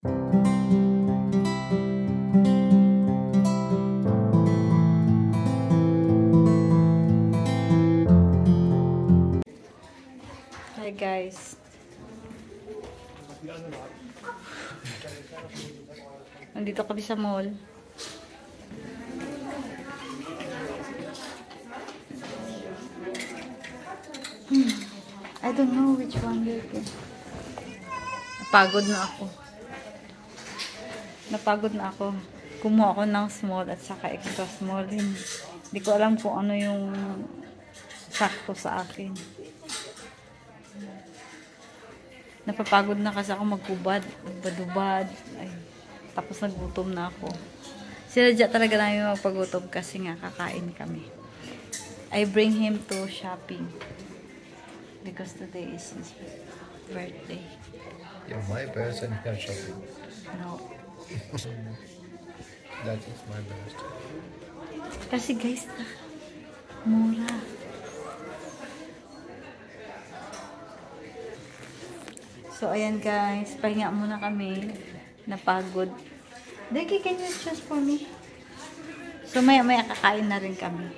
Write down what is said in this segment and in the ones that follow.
Hi guys. Nandito kami sa mall. I don't know which one to get. Napagod na ako. Kumuha ako ng small at saka extra small din. Hindi ko alam kung ano yung sakto sa akin. Napapagod na kasi ako magkubad, magbadubad. Ay, tapos nagutom na ako. Sinadya talaga namin magpagutom kasi nga kakain kami. I bring him to shopping because today is his birthday. You're my person, you can shopping. No. That is my birthday. Kasi guys, mura. So, ayan guys. Pahinga muna kami. Napagod. Dagi, can you choose for me? So, maya kakain na rin kami.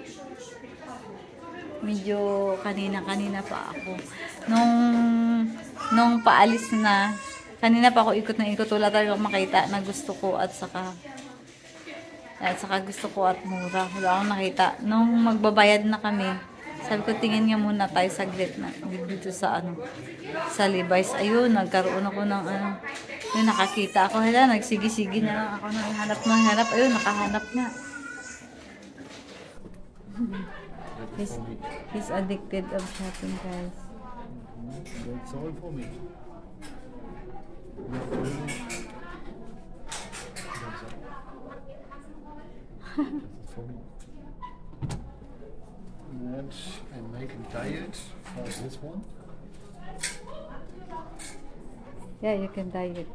Medyo kanina pa ako. Nung paalis na, kanina pa ako ikot na ikot. Wala talaga makita na gusto ko at saka gusto ko at mura. Wala akong nakita. Nung magbabayad na kami, sabi ko, tingin nga muna tayo saglit na dito sa sa Levi's. Ayun, nagkaroon ako ng yung nakakita ako. Hala, nagsigi-sigi na lang ako. Hanap. Ayun, nakahanap na. He's addicted of shopping, guys. That's all for me. And I'm making diet for this one. Yeah, you can diet.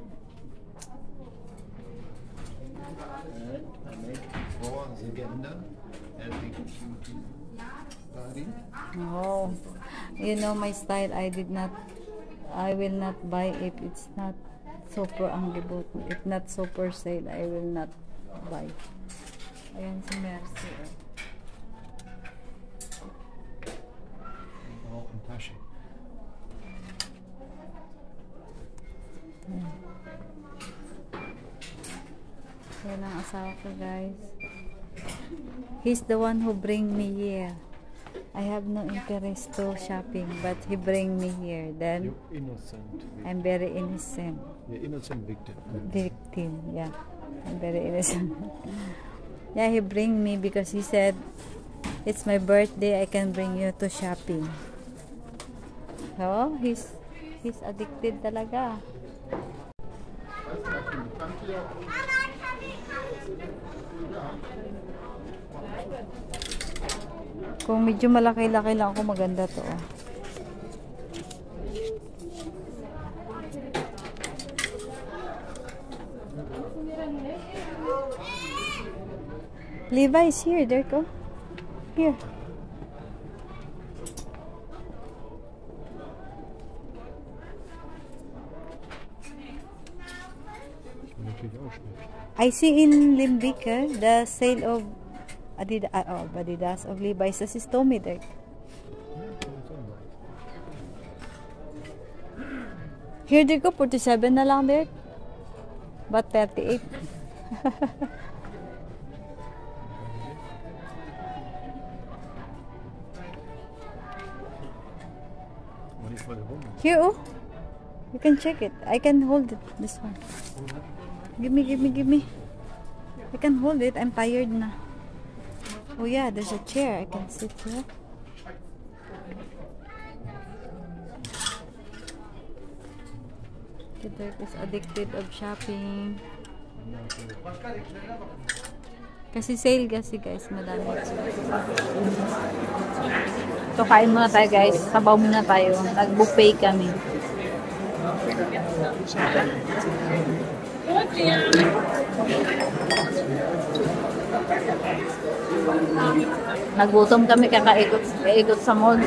And I make for the gender healthy body. Oh, you know my style. I will not buy if it's not super angebot. If not super sale, I will not buy. Ayan si Mercy. Auch in Tasche. Yan ang asawa ko, guys. He's the one who bring me here. I have no interest to shopping, but he bring me here. Then You're innocent. I'm very innocent. You're innocent victim. Yeah. I'm very innocent. Yeah, he bring me because he said, it's my birthday, I can bring you to shopping. So, he's addicted talaga. Kung medyo malaki-laki lang ako, maganda to. Levi's here, there go. Here. I see in Limbica the sale of Adidas of Levi's. Das ist Tommy there. Here they go, 47 na lang there. But 38. Here, oh. You can check it. I can hold it. This one. Give me. I can hold it. I'm tired na. Oh yeah, there's a chair. I can sit here. Kidderk is addicted of shopping. Kasi sale kasi guys, madami. So kain muna tayo guys. Sabaw muna tayo. Nag-buffet kami. Nagutom kami kakaikot sa mall.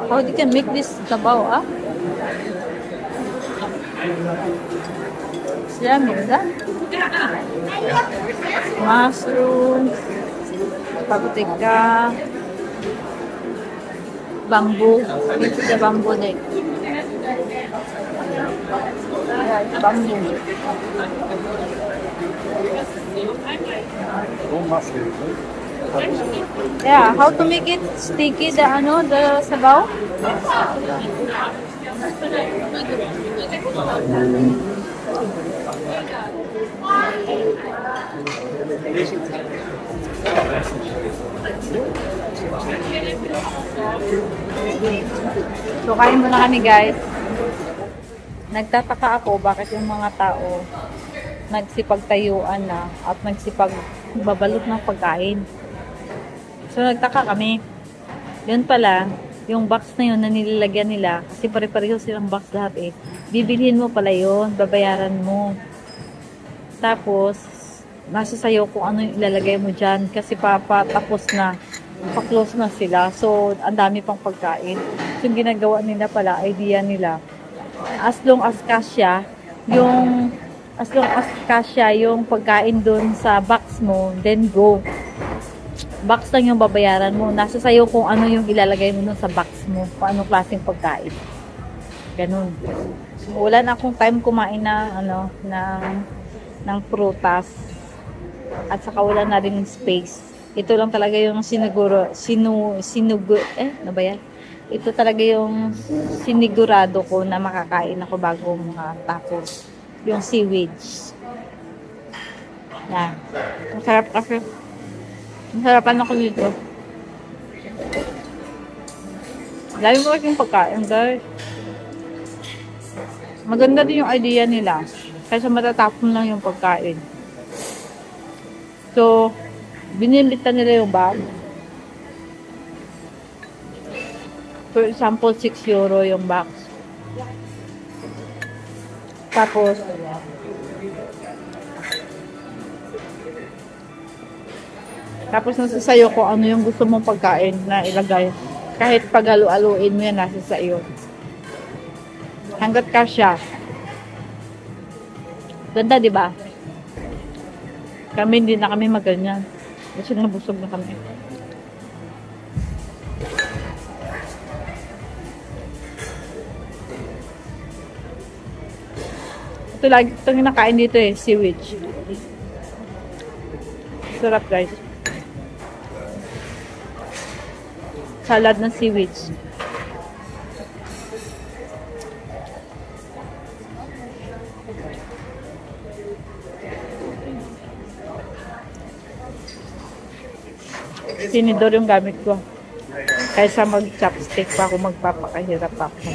How you can make this sabaw, ah? Yummy, that? Mushrooms, paprika, bamboo. This is the bamboo neck. Bamboo. All mushroom. Yeah, how to make it sticky, the sabaw? So, kain muna kami, guys. Nagtataka ako bakit yung mga tao nagsipagtayuan na at nagsipagbabalot ng pagkain. So, nagtaka kami. Yun pala, yung box na yun na nilalagyan nila, kasi pare-pareho silang box lahat eh. Bibilhin mo pala yun, babayaran mo. Tapos, nasa sayo kung ano yung ilalagay mo dyan, kasi tapos na, pa-close na sila. So, ang dami pang pagkain. So, yung ginagawa nila pala, idea nila, as long as kasya yung pagkain dun sa box mo, then go. Box lang yung babayaran mo. Nasa sayo kung ano yung ilalagay mo dun sa box mo, kung anong klaseng pagkain. Ganun. Wala na akong time kumain ng prutas. At saka wala na rin space. Ito lang talaga yung ano ba yan? Ito talaga yung sinigurado ko na makakain ako bago matapos. Yung seaweed. Yan. Masarap kasi. Masarapan ako dito. Dahil mo kasing pagkain, guys. Maganda din yung idea nila. Kaysa matatapon lang yung pagkain. So, binilitan nila yung bag. For example, 6 euro yung box. Tapos nasa sayo kung ano yung gusto mong pagkain na ilagay. Kahit pag-alu-aluin mo yan, nasa sayo. Hanggat kasya. Ganda, di ba? Kami, hindi na kami maganyan. Kasi nabusog na kami. Ito lagi itong nakain dito eh, seaweed. Sarap, guys. Salad ng seaweed. Tinidor yung gamit ko. Kaysa mag-chopstick pa ako, magpapakahirap ako.